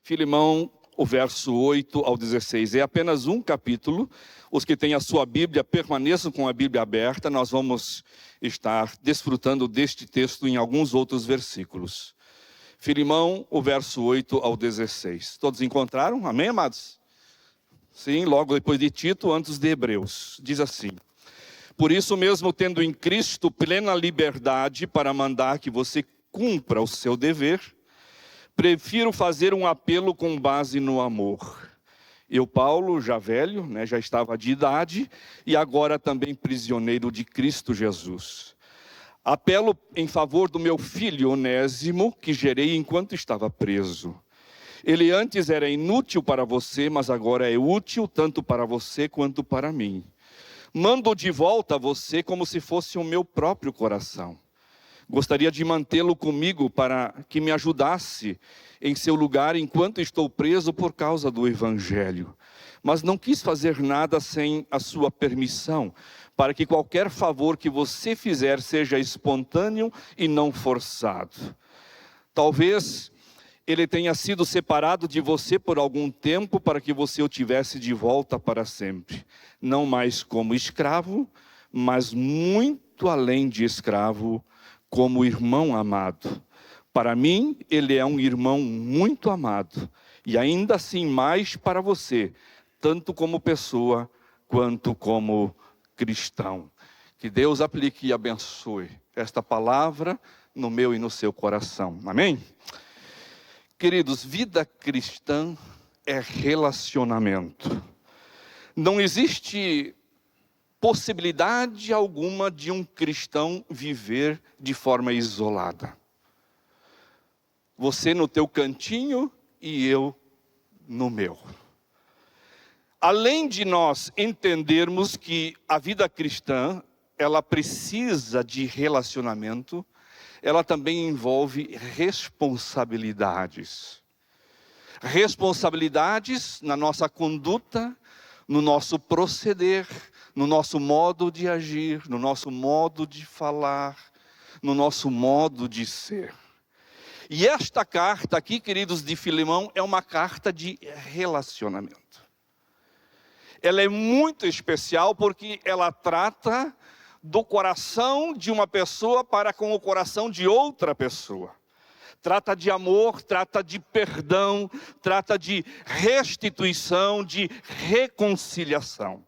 Filemão, o verso 8 ao 16. É apenas um capítulo. Os que têm a sua Bíblia, permaneçam com a Bíblia aberta. Nós vamos estar desfrutando deste texto em alguns outros versículos. Filemão, o verso 8 ao 16. Todos encontraram? Amém, amados? Sim, logo depois de Tito, antes de Hebreus. Diz assim: por isso mesmo, tendo em Cristo plena liberdade para mandar que você cumpra o seu dever, prefiro fazer um apelo com base no amor. Eu, Paulo, já velho, já estava de idade, e agora também prisioneiro de Cristo Jesus. Apelo em favor do meu filho Onésimo, que gerei enquanto estava preso. Ele antes era inútil para você, mas agora é útil tanto para você quanto para mim. Mando de volta a você como se fosse o meu próprio coração. Gostaria de mantê-lo comigo para que me ajudasse em seu lugar enquanto estou preso por causa do Evangelho. Mas não quis fazer nada sem a sua permissão, para que qualquer favor que você fizer seja espontâneo e não forçado. Talvez ele tenha sido separado de você por algum tempo para que você o tivesse de volta para sempre. Não mais como escravo, mas muito além de escravo, como irmão amado. Para mim, ele é um irmão muito amado. E ainda assim mais para você, tanto como pessoa, quanto como cristão. Que Deus aplique e abençoe esta palavra no meu e no seu coração. Amém? Queridos, vida cristã é relacionamento. Não existe possibilidade alguma de um cristão viver de forma isolada. Você no teu cantinho e eu no meu. Além de nós entendermos que a vida cristã, ela precisa de relacionamento, ela também envolve responsabilidades. Responsabilidades na nossa conduta, no nosso proceder, no nosso modo de agir, no nosso modo de falar, no nosso modo de ser. E esta carta aqui, queridos, de Filemão, é uma carta de relacionamento. Ela é muito especial porque ela trata do coração de uma pessoa para com o coração de outra pessoa. Trata de amor, trata de perdão, trata de restituição, de reconciliação.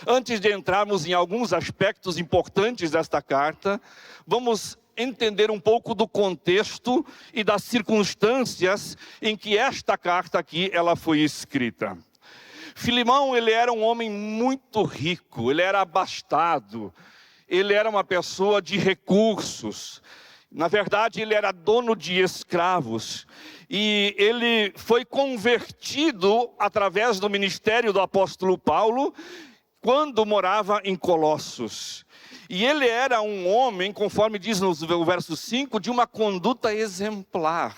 Antes de entrarmos em alguns aspectos importantes desta carta, vamos entender um pouco do contexto e das circunstâncias em que esta carta aqui ela foi escrita. Filemão, ele era um homem muito rico, ele era abastado, ele era uma pessoa de recursos. Na verdade, ele era dono de escravos. E ele foi convertido através do ministério do apóstolo Paulo, quando morava em Colossos. E ele era um homem, conforme diz no verso 5, de uma conduta exemplar.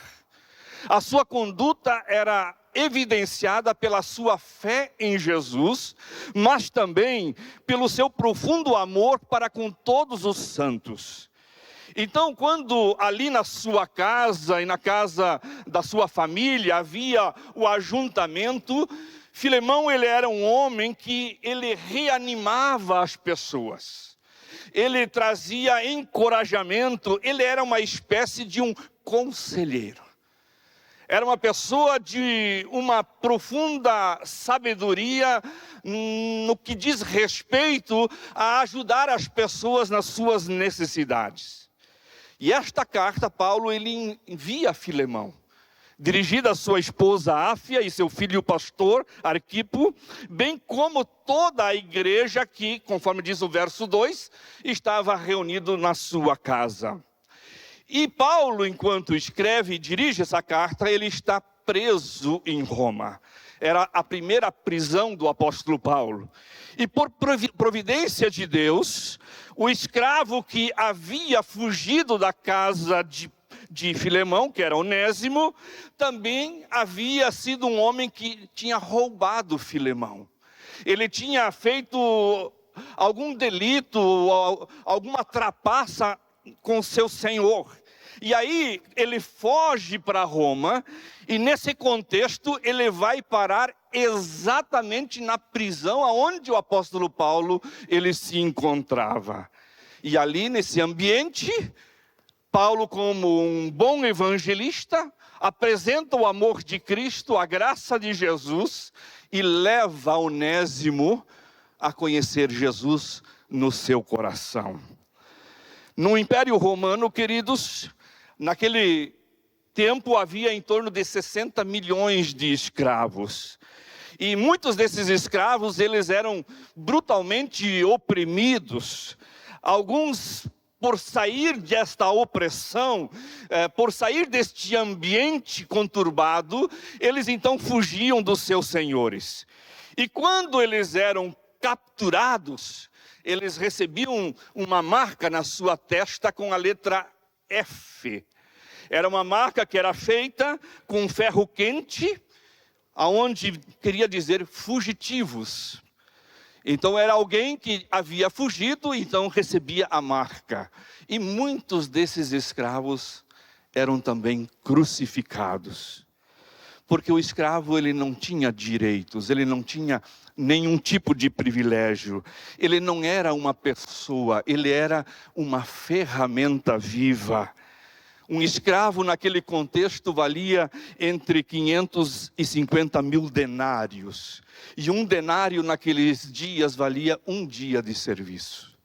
A sua conduta era evidenciada pela sua fé em Jesus, mas também pelo seu profundo amor para com todos os santos. Então, quando ali na sua casa e na casa da sua família havia o ajuntamento, Filemão, ele era um homem que ele reanimava as pessoas. Ele trazia encorajamento, ele era uma espécie de um conselheiro. Era uma pessoa de uma profunda sabedoria no que diz respeito a ajudar as pessoas nas suas necessidades. E esta carta, Paulo, ele envia a Filemão, dirigida à sua esposa Áfia e seu filho pastor Arquipo, bem como toda a igreja que, conforme diz o verso 2, estava reunido na sua casa. E Paulo, enquanto escreve e dirige essa carta, ele está preso em Roma. Era a primeira prisão do apóstolo Paulo. E por providência de Deus, o escravo que havia fugido da casa de Filemão, que era Onésimo, também havia sido um homem que tinha roubado Filemão. Ele tinha feito algum delito, alguma trapaça com seu senhor. E aí ele foge para Roma, e nesse contexto ele vai parar exatamente na prisão aonde o apóstolo Paulo ele se encontrava. E ali nesse ambiente, Paulo, como um bom evangelista, apresenta o amor de Cristo, a graça de Jesus, e leva Onésimo a conhecer Jesus no seu coração. No Império Romano, queridos, naquele tempo havia em torno de 60 milhões de escravos. E muitos desses escravos, eles eram brutalmente oprimidos. Alguns, por sair desta opressão, por sair deste ambiente conturbado, eles então fugiam dos seus senhores. E quando eles eram capturados, eles recebiam uma marca na sua testa com a letra F. Era uma marca que era feita com ferro quente, aonde queria dizer fugitivos. Então era alguém que havia fugido, então recebia a marca. E muitos desses escravos eram também crucificados. Porque o escravo, ele não tinha direitos, ele não tinha nenhum tipo de privilégio. Ele não era uma pessoa, ele era uma ferramenta viva. Um escravo naquele contexto valia entre 550 mil denários. E um denário naqueles dias valia um dia de serviço.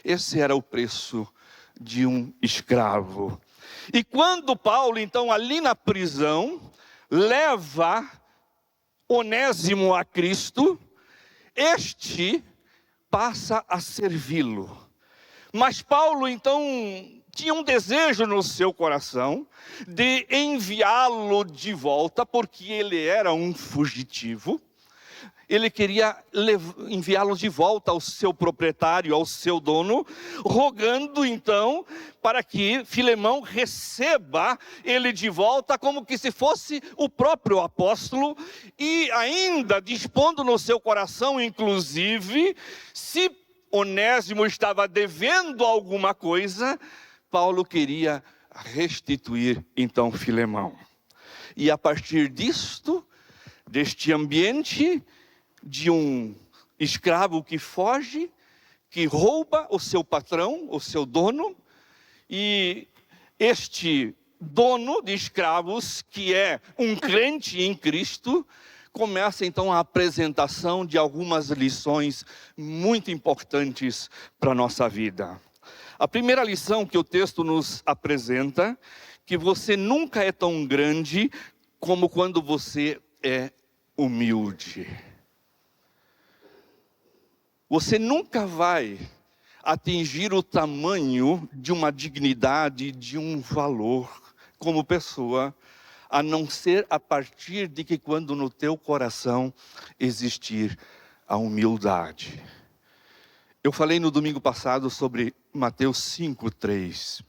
Esse era o preço de um escravo. E quando Paulo, então, ali na prisão, leva Onésimo a Cristo, este passa a servi-lo. Mas Paulo, então, tinha um desejo no seu coração de enviá-lo de volta, porque ele era um fugitivo. Ele queria enviá-lo de volta ao seu proprietário, ao seu dono, rogando então para que Filemão receba ele de volta como que se fosse o próprio apóstolo, e ainda dispondo no seu coração, inclusive, se Onésimo estava devendo alguma coisa, Paulo queria restituir então Filemão. E a partir deste ambiente de um escravo que foge, que rouba o seu patrão, o seu dono, e este dono de escravos, que é um crente em Cristo, começa então a apresentação de algumas lições muito importantes para a nossa vida. A primeira lição que o texto nos apresenta, que você nunca é tão grande como quando você é humilde. Você nunca vai atingir o tamanho de uma dignidade, de um valor como pessoa, a não ser a partir de que quando no teu coração existir a humildade. Eu falei no domingo passado sobre Mateus 5:3.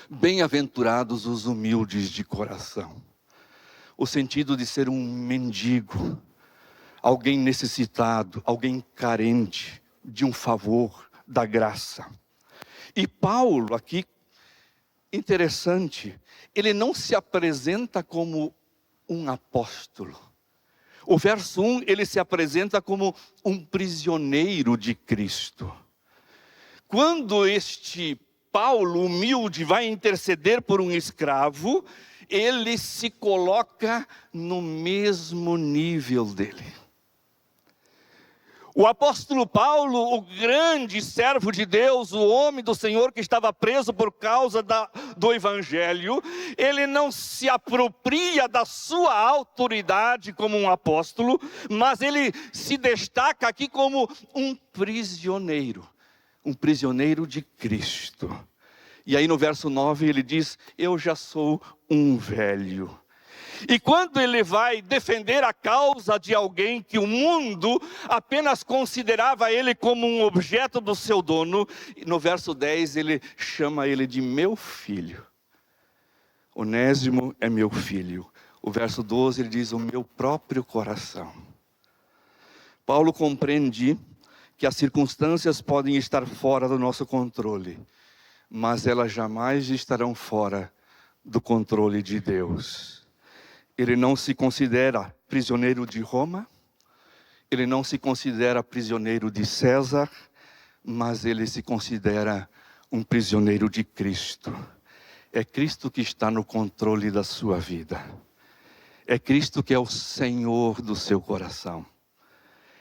Bem-aventurados os humildes de coração. O sentido de ser um mendigo, alguém necessitado, alguém carente de um favor, da graça. E Paulo aqui, interessante, ele não se apresenta como um apóstolo. O verso 1, ele se apresenta como um prisioneiro de Cristo. Quando este Paulo humilde vai interceder por um escravo, ele se coloca no mesmo nível dele. O apóstolo Paulo, o grande servo de Deus, o homem do Senhor que estava preso por causa do Evangelho, ele não se apropria da sua autoridade como um apóstolo, mas ele se destaca aqui como um prisioneiro de Cristo. E aí no verso 9 ele diz: eu já sou um velho. E quando ele vai defender a causa de alguém que o mundo apenas considerava ele como um objeto do seu dono, no verso 10 ele chama ele de meu filho. Onésimo é meu filho. O verso 12 ele diz: o meu próprio coração. Paulo compreende que as circunstâncias podem estar fora do nosso controle, mas elas jamais estarão fora do controle de Deus. Ele não se considera prisioneiro de Roma, ele não se considera prisioneiro de César, mas ele se considera um prisioneiro de Cristo. É Cristo que está no controle da sua vida. É Cristo que é o Senhor do seu coração.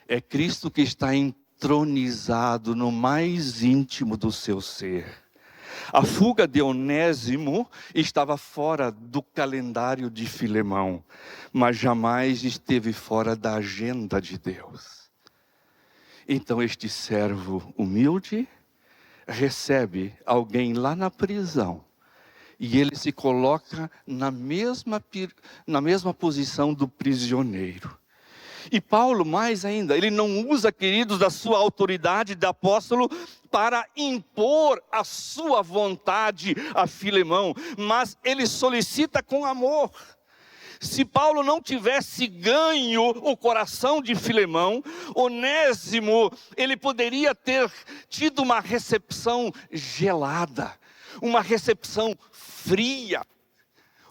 É Cristo que está entronizado no mais íntimo do seu ser. A fuga de Onésimo estava fora do calendário de Filemão, mas jamais esteve fora da agenda de Deus. Então este servo humilde recebe alguém lá na prisão e ele se coloca na mesma posição do prisioneiro. E Paulo, mais ainda, ele não usa, queridos, da sua autoridade de apóstolo para impor a sua vontade a Filemão, mas ele solicita com amor. Se Paulo não tivesse ganho o coração de Filemão, Onésimo, ele poderia ter tido uma recepção gelada, uma recepção fria,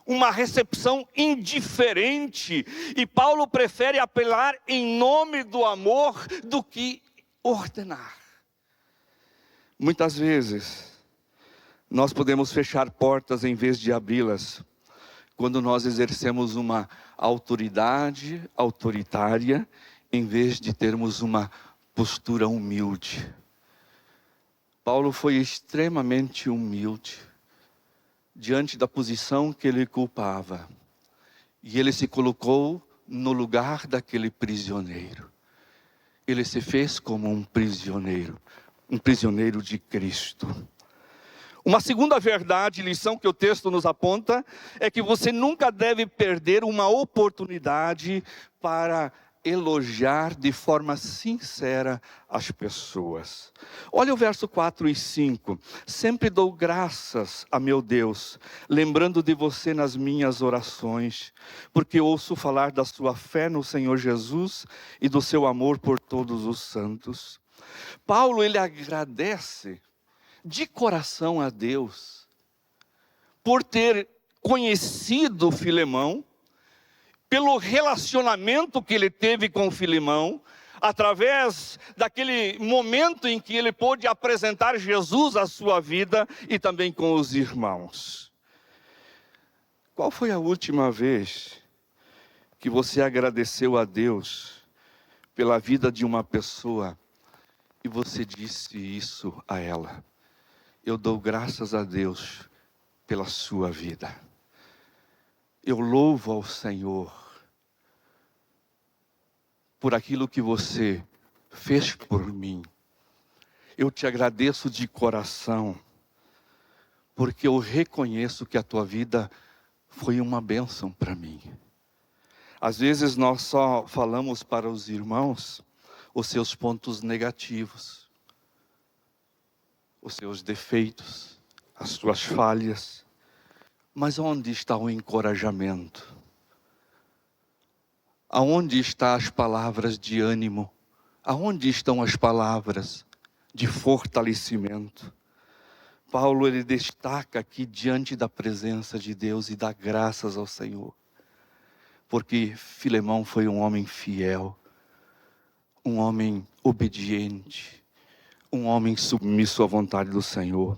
uma recepção indiferente. E Paulo prefere apelar em nome do amor do que ordenar. Muitas vezes, nós podemos fechar portas em vez de abri-las, quando nós exercemos uma autoridade autoritária, em vez de termos uma postura humilde. Paulo foi extremamente humilde diante da posição que ele culpava. E ele se colocou no lugar daquele prisioneiro. Ele se fez como um prisioneiro de Cristo. Uma segunda verdade, lição que o texto nos aponta, é que você nunca deve perder uma oportunidade para elogiar de forma sincera as pessoas. Olha o verso 4 e 5. Sempre dou graças a meu Deus, lembrando de você nas minhas orações, porque ouço falar da sua fé no Senhor Jesus e do seu amor por todos os santos. Paulo, ele agradece de coração a Deus por ter conhecido Filemão, pelo relacionamento que ele teve com Filemão, através daquele momento em que ele pôde apresentar Jesus à sua vida e também com os irmãos. Qual foi a última vez que você agradeceu a Deus pela vida de uma pessoa e você disse isso a ela? Eu dou graças a Deus pela sua vida. Eu louvo ao Senhor por aquilo que você fez por mim. Eu te agradeço de coração, porque eu reconheço que a tua vida foi uma bênção para mim. Às vezes nós só falamos para os irmãos os seus pontos negativos, os seus defeitos, as suas falhas. Mas onde está o encorajamento? Aonde estão as palavras de ânimo? Aonde estão as palavras de fortalecimento? Paulo, ele destaca aqui diante da presença de Deus e dá graças ao Senhor. Porque Filemão foi um homem fiel, um homem obediente, um homem submisso à vontade do Senhor.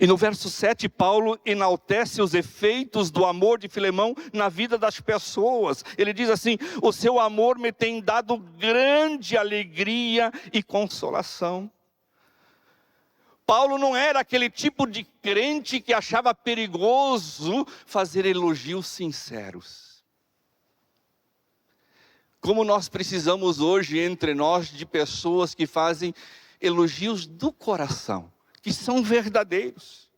E no verso 7, Paulo enaltece os efeitos do amor de Filemão na vida das pessoas. Ele diz assim: o seu amor me tem dado grande alegria e consolação. Paulo não era aquele tipo de crente que achava perigoso fazer elogios sinceros. Como nós precisamos hoje entre nós de pessoas que fazem elogios do coração, que são verdadeiros.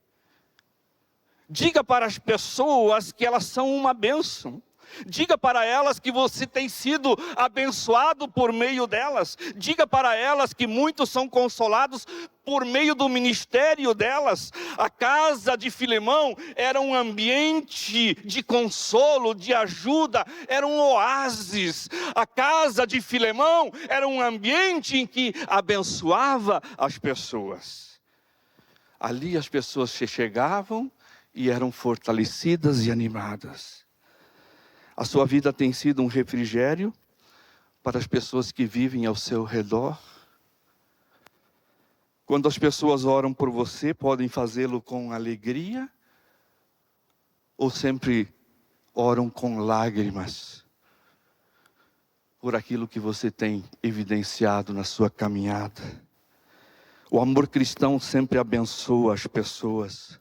Diga para as pessoas que elas são uma bênção. Diga para elas que você tem sido abençoado por meio delas. Diga para elas que muitos são consolados por meio do ministério delas. A casa de Filemão era um ambiente de consolo, de ajuda, era um oásis. A casa de Filemão era um ambiente em que abençoava as pessoas. Ali as pessoas chegavam e eram fortalecidas e animadas. A sua vida tem sido um refrigério para as pessoas que vivem ao seu redor. Quando as pessoas oram por você, podem fazê-lo com alegria ou sempre oram com lágrimas por aquilo que você tem evidenciado na sua caminhada. O amor cristão sempre abençoa as pessoas.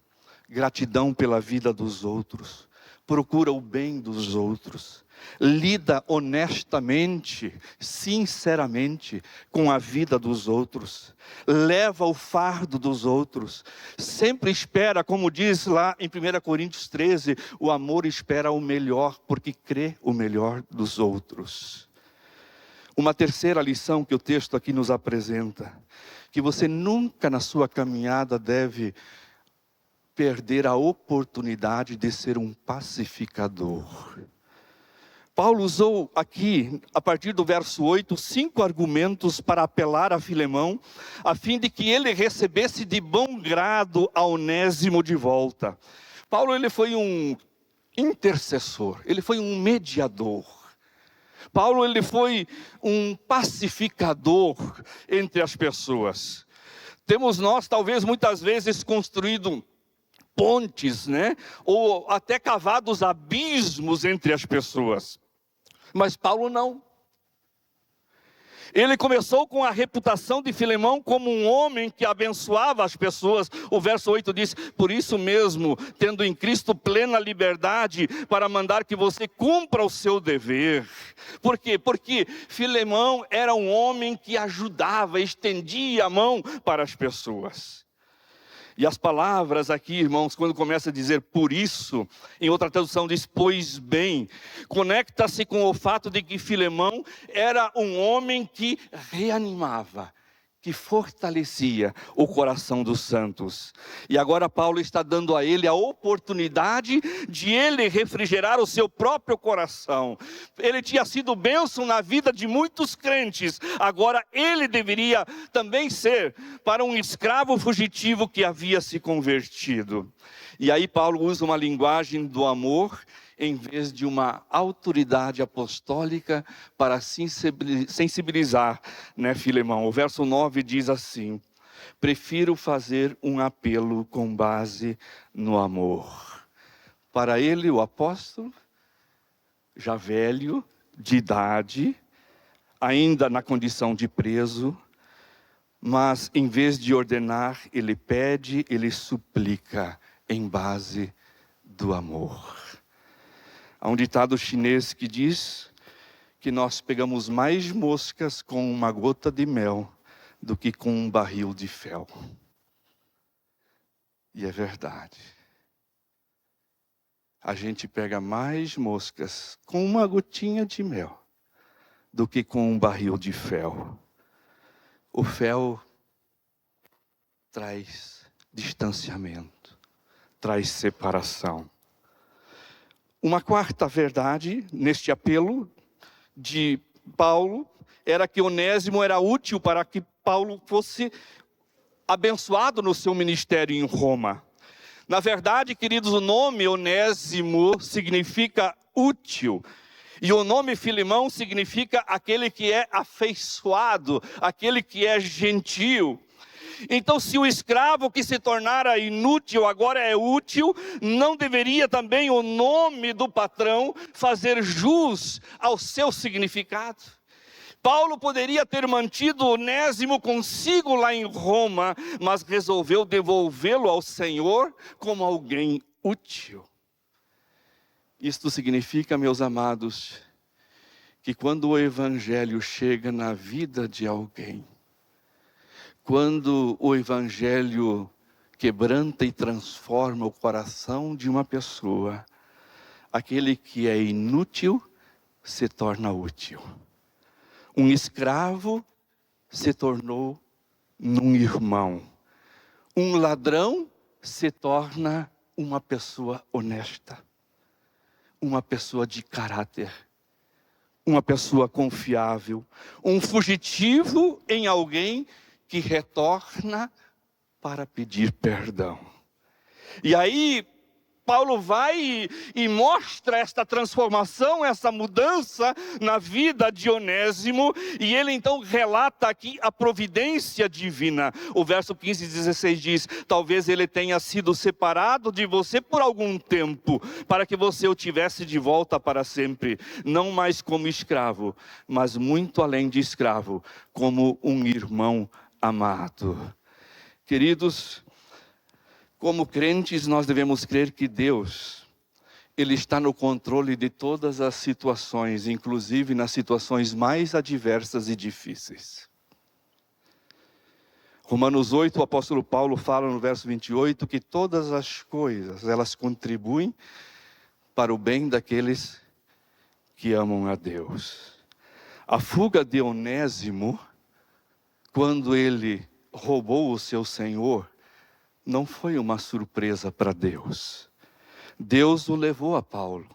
Gratidão pela vida dos outros. Procura o bem dos outros. Lida honestamente, sinceramente com a vida dos outros. Leva o fardo dos outros. Sempre espera, como diz lá em 1 Coríntios 13, o amor espera o melhor, porque crê o melhor dos outros. Uma terceira lição que o texto aqui nos apresenta, que você nunca na sua caminhada deve perder a oportunidade de ser um pacificador. Paulo usou aqui, a partir do verso 8, 5 argumentos para apelar a Filemão, a fim de que ele recebesse de bom grado a Onésimo de volta. Paulo, ele foi um intercessor, ele foi um mediador. Paulo, ele foi um pacificador entre as pessoas. Temos nós, talvez, muitas vezes construído pontes, ou até cavados abismos entre as pessoas. Mas Paulo não. Ele começou com a reputação de Filemão como um homem que abençoava as pessoas. O verso 8 diz: por isso mesmo, tendo em Cristo plena liberdade para mandar que você cumpra o seu dever. Por quê? Porque Filemão era um homem que ajudava, estendia a mão para as pessoas. E as palavras aqui, irmãos, quando começa a dizer por isso, em outra tradução diz pois bem, conecta-se com o fato de que Filemão era um homem que reanimava, que fortalecia o coração dos santos. E agora Paulo está dando a ele a oportunidade de ele refrigerar o seu próprio coração. Ele tinha sido bênção na vida de muitos crentes, agora ele deveria também ser para um escravo fugitivo que havia se convertido. E aí Paulo usa uma linguagem do amor, em vez de uma autoridade apostólica para sensibilizar, Filemão. O verso 9 diz assim: prefiro fazer um apelo com base no amor. Para ele, o apóstolo, já velho, de idade, ainda na condição de preso, mas em vez de ordenar, ele pede, ele suplica em base do amor. Há um ditado chinês que diz que nós pegamos mais moscas com uma gota de mel do que com um barril de fel. E é verdade. A gente pega mais moscas com uma gotinha de mel do que com um barril de fel. O fel traz distanciamento, traz separação. Uma quarta verdade neste apelo de Paulo era que Onésimo era útil para que Paulo fosse abençoado no seu ministério em Roma. Na verdade, queridos, o nome Onésimo significa útil. E o nome Filemão significa aquele que é afeiçoado, aquele que é gentil. Então, se o escravo que se tornara inútil agora é útil, não deveria também o nome do patrão fazer jus ao seu significado? Paulo poderia ter mantido Onésimo consigo lá em Roma, mas resolveu devolvê-lo ao Senhor como alguém útil. Isto significa, meus amados, que quando o Evangelho chega na vida de alguém, quando o Evangelho quebranta e transforma o coração de uma pessoa, aquele que é inútil se torna útil. Um escravo se tornou um irmão. Um ladrão se torna uma pessoa honesta. Uma pessoa de caráter. Uma pessoa confiável. Um fugitivo em alguém que retorna para pedir perdão. E aí, Paulo vai e mostra esta transformação, essa mudança na vida de Onésimo, e ele então relata aqui a providência divina. O verso 15 e 16 diz: talvez ele tenha sido separado de você por algum tempo, para que você o tivesse de volta para sempre, não mais como escravo, mas muito além de escravo, como um irmão amado. Queridos, como crentes, nós devemos crer que Deus, Ele está no controle de todas as situações, inclusive nas situações mais adversas e difíceis. Romanos 8, o apóstolo Paulo fala no verso 28 que todas as coisas, elas contribuem para o bem daqueles que amam a Deus. A fuga de Onésimo, quando ele roubou o seu senhor, não foi uma surpresa para Deus. Deus o levou a Paulo.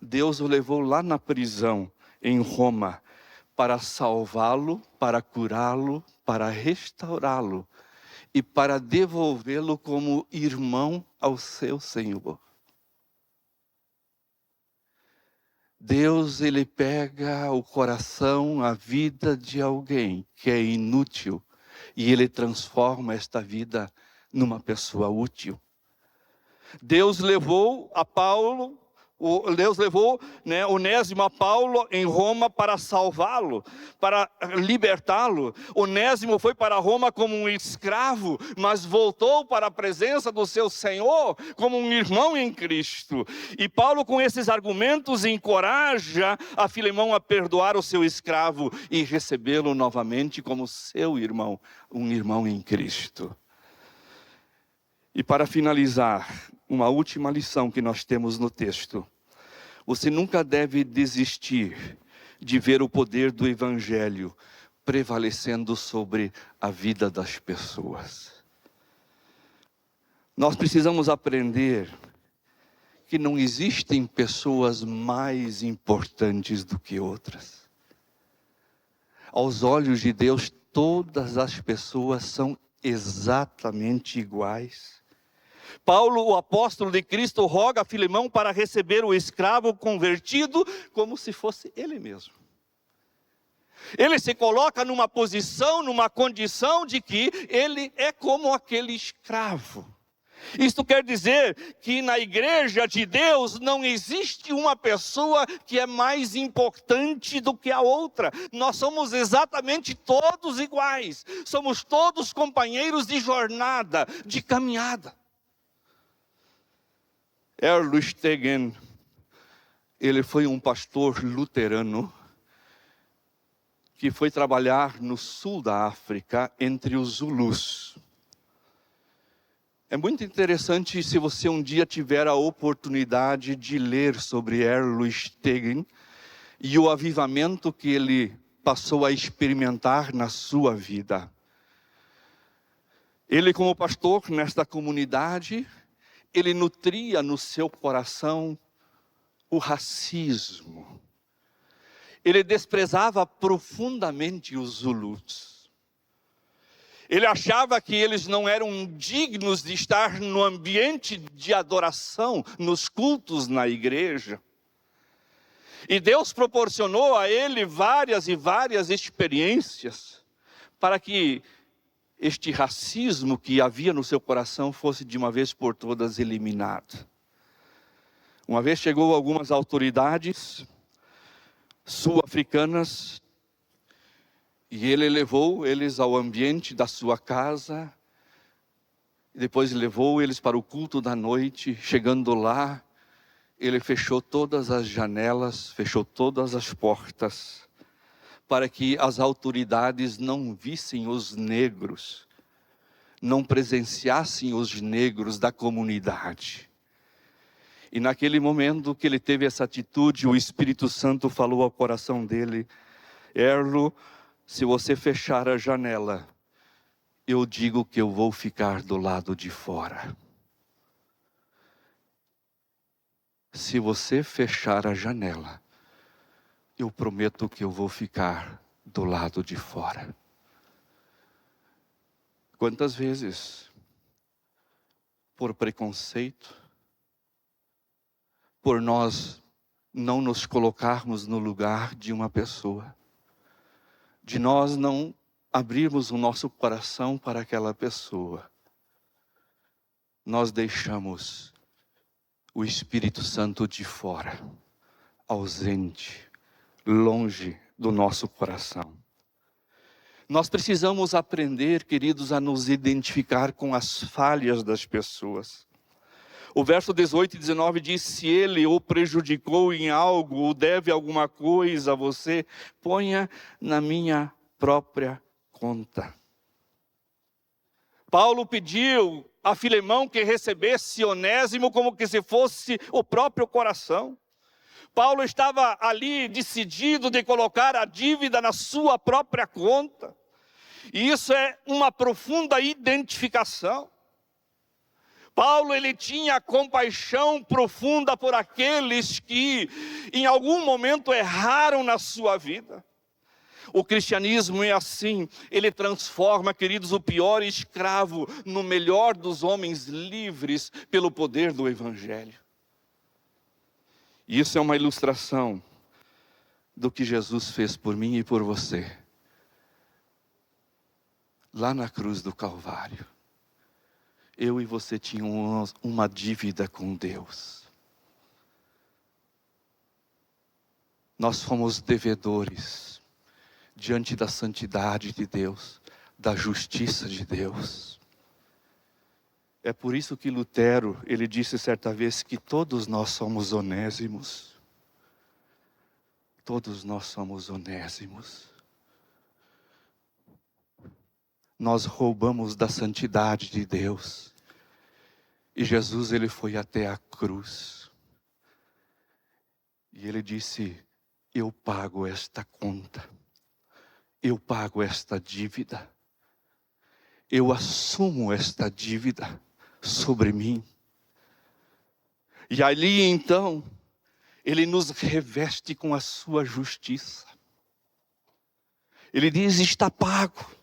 Deus o levou lá na prisão, em Roma, para salvá-lo, para curá-lo, para restaurá-lo e para devolvê-lo como irmão ao seu Senhor. Deus, Ele pega o coração, a vida de alguém que é inútil e Ele transforma esta vida numa pessoa útil. Deus levou a Paulo, Deus levou Onésimo a Paulo em Roma para salvá-lo, para libertá-lo. Onésimo foi para Roma como um escravo, mas voltou para a presença do seu Senhor como um irmão em Cristo. E Paulo, com esses argumentos, encoraja a Filemão a perdoar o seu escravo e recebê-lo novamente como seu irmão, um irmão em Cristo. E para finalizar, uma última lição que nós temos no texto. Você nunca deve desistir de ver o poder do Evangelho prevalecendo sobre a vida das pessoas. Nós precisamos aprender que não existem pessoas mais importantes do que outras. Aos olhos de Deus, todas as pessoas são exatamente iguais. Paulo, o apóstolo de Cristo, roga a Filemão para receber o escravo convertido como se fosse ele mesmo. Ele se coloca numa posição, numa condição de que ele é como aquele escravo. Isto quer dizer que na igreja de Deus não existe uma pessoa que é mais importante do que a outra. Nós somos exatamente todos iguais. Somos todos companheiros de jornada, de caminhada. Erlo Stegen, ele foi um pastor luterano que foi trabalhar no sul da África entre os Zulus. É muito interessante se você um dia tiver a oportunidade de ler sobre Erlo Stegen e o avivamento que ele passou a experimentar na sua vida. Ele, como pastor nesta comunidade, ele nutria no seu coração o racismo. Ele desprezava profundamente os Zulus. Ele achava que eles não eram dignos de estar no ambiente de adoração, nos cultos na igreja. E Deus proporcionou a ele várias e várias experiências para que este racismo que havia no seu coração fosse de uma vez por todas eliminado. Uma vez chegou algumas autoridades sul-africanas e ele levou eles ao ambiente da sua casa, e depois levou eles para o culto da noite. Chegando lá, ele fechou todas as janelas, fechou todas as portas, para que as autoridades não vissem os negros, não presenciassem os negros da comunidade. E naquele momento que ele teve essa atitude, o Espírito Santo falou ao coração dele: Erlo, se você fechar a janela, eu digo que eu vou ficar do lado de fora. Se você fechar a janela, eu prometo que eu vou ficar do lado de fora. Quantas vezes por preconceito, por nós não nos colocarmos no lugar de uma pessoa, de nós não abrirmos o nosso coração para aquela pessoa. Nós deixamos o Espírito Santo de fora, ausente, longe do nosso coração. Nós precisamos aprender, queridos, a nos identificar com as falhas das pessoas. O verso 18 e 19 diz: se ele o prejudicou em algo, ou deve alguma coisa a você, ponha na minha própria conta. Paulo pediu a Filemão que recebesse Onésimo como que se fosse o próprio coração. Paulo estava ali decidido de colocar a dívida na sua própria conta. E isso é uma profunda identificação. Paulo, ele tinha compaixão profunda por aqueles que em algum momento erraram na sua vida. O cristianismo é assim, ele transforma, queridos, o pior escravo no melhor dos homens livres pelo poder do Evangelho. E isso é uma ilustração do que Jesus fez por mim e por você, lá na cruz do Calvário. Eu e você tínhamos uma dívida com Deus. Nós fomos devedores diante da santidade de Deus, da justiça de Deus. É por isso que Lutero, ele disse certa vez que todos nós somos onésimos. Todos nós somos onésimos. Nós roubamos da santidade de Deus. E Jesus, ele foi até a cruz. E ele disse: eu pago esta conta. Eu pago esta dívida. Eu assumo esta dívida sobre mim. E ali então, ele nos reveste com a sua justiça. Ele diz: está pago.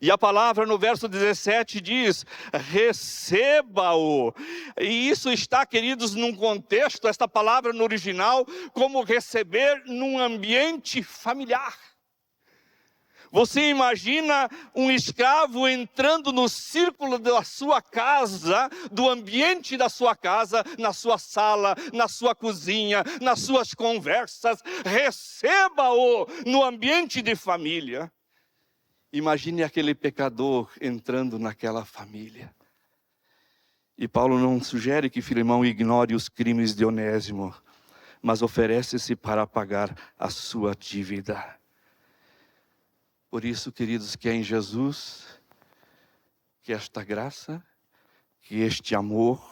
E a palavra no verso 17 diz: receba-o. E isso está, queridos, num contexto, esta palavra no original, como receber num ambiente familiar. Você imagina um escravo entrando no círculo da sua casa, do ambiente da sua casa, na sua sala, na sua cozinha, nas suas conversas. Receba-o no ambiente de família. Imagine aquele pecador entrando naquela família. E Paulo não sugere que Filemão ignore os crimes de Onésimo, mas oferece-se para pagar a sua dívida. Por isso, queridos, que é em Jesus que esta graça, que este amor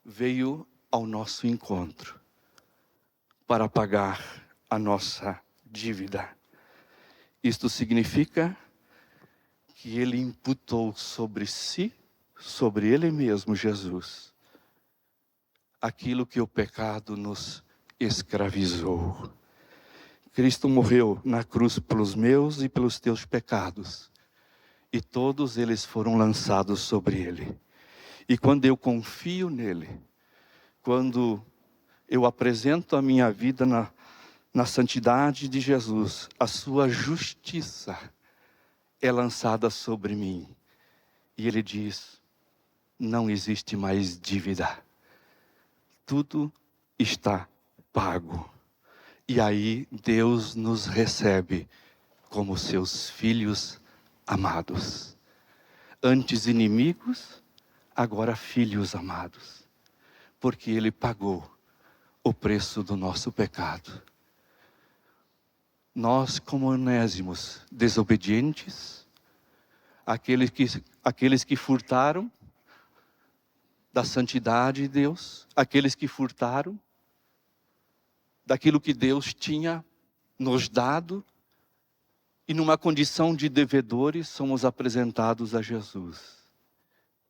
veio ao nosso encontro para pagar a nossa dívida. Isto significa que ele imputou sobre si, sobre ele mesmo, Jesus, aquilo que o pecado nos escravizou. Cristo morreu na cruz pelos meus e pelos teus pecados, e todos eles foram lançados sobre ele. E quando eu confio nele, quando eu apresento a minha vida na santidade de Jesus, a sua justiça é lançada sobre mim. E ele diz: não existe mais dívida. Tudo está pago. E aí Deus nos recebe como seus filhos amados. Antes inimigos, agora filhos amados. Porque ele pagou o preço do nosso pecado. Nós, como onésimos, desobedientes, aqueles que furtaram da santidade de Deus, aqueles que furtaram daquilo que Deus tinha nos dado, e numa condição de devedores somos apresentados a Jesus.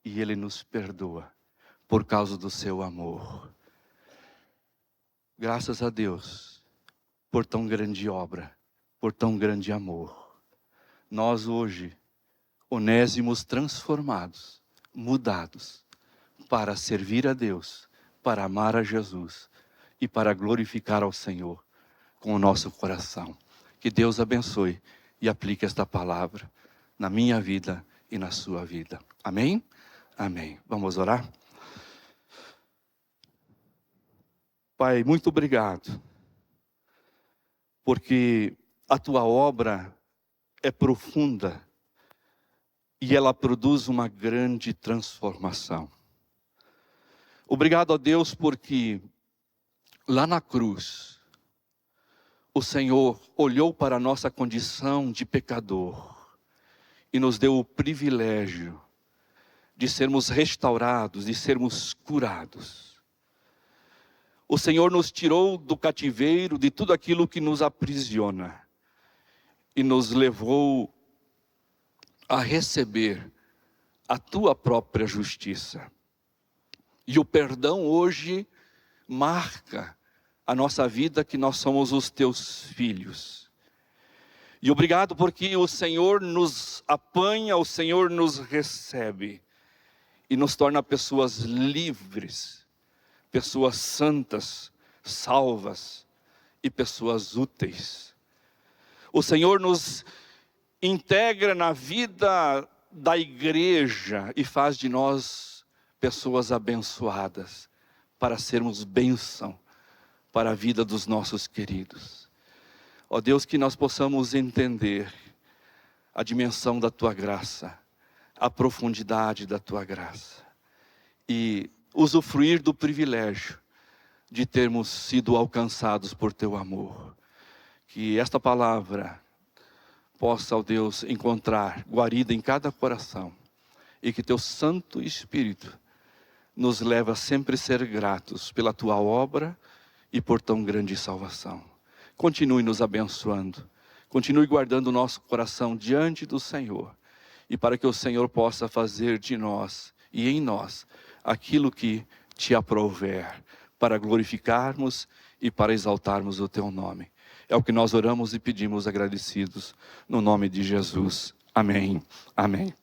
E Ele nos perdoa por causa do seu amor. Graças a Deus por tão grande obra, por tão grande amor. Nós hoje, onésimos transformados, mudados para servir a Deus, para amar a Jesus e para glorificar ao Senhor com o nosso coração. Que Deus abençoe e aplique esta palavra na minha vida e na sua vida. Amém? Amém. Vamos orar? Pai, muito obrigado, porque a tua obra é profunda e ela produz uma grande transformação. Obrigado a Deus porque lá na cruz, o Senhor olhou para a nossa condição de pecador e nos deu o privilégio de sermos restaurados, de sermos curados. O Senhor nos tirou do cativeiro de tudo aquilo que nos aprisiona e nos levou a receber a tua própria justiça. E o perdão hoje marca a nossa vida, que nós somos os teus filhos. E obrigado porque o Senhor nos apanha, o Senhor nos recebe e nos torna pessoas livres, pessoas santas, salvas e pessoas úteis. O Senhor nos integra na vida da igreja e faz de nós pessoas abençoadas, para sermos bênção para a vida dos nossos queridos. Ó Deus, que nós possamos entender a dimensão da tua graça, a profundidade da tua graça e usufruir do privilégio de termos sido alcançados por teu amor. Que esta palavra possa, ó Deus, encontrar guarida em cada coração e que teu Santo Espírito nos leve a sempre ser gratos pela tua obra e por tão grande salvação. Continue nos abençoando, continue guardando o nosso coração diante do Senhor, e para que o Senhor possa fazer de nós e em nós aquilo que te aprouver, para glorificarmos e para exaltarmos o teu nome. É o que nós oramos e pedimos agradecidos, no nome de Jesus. Amém. Amém.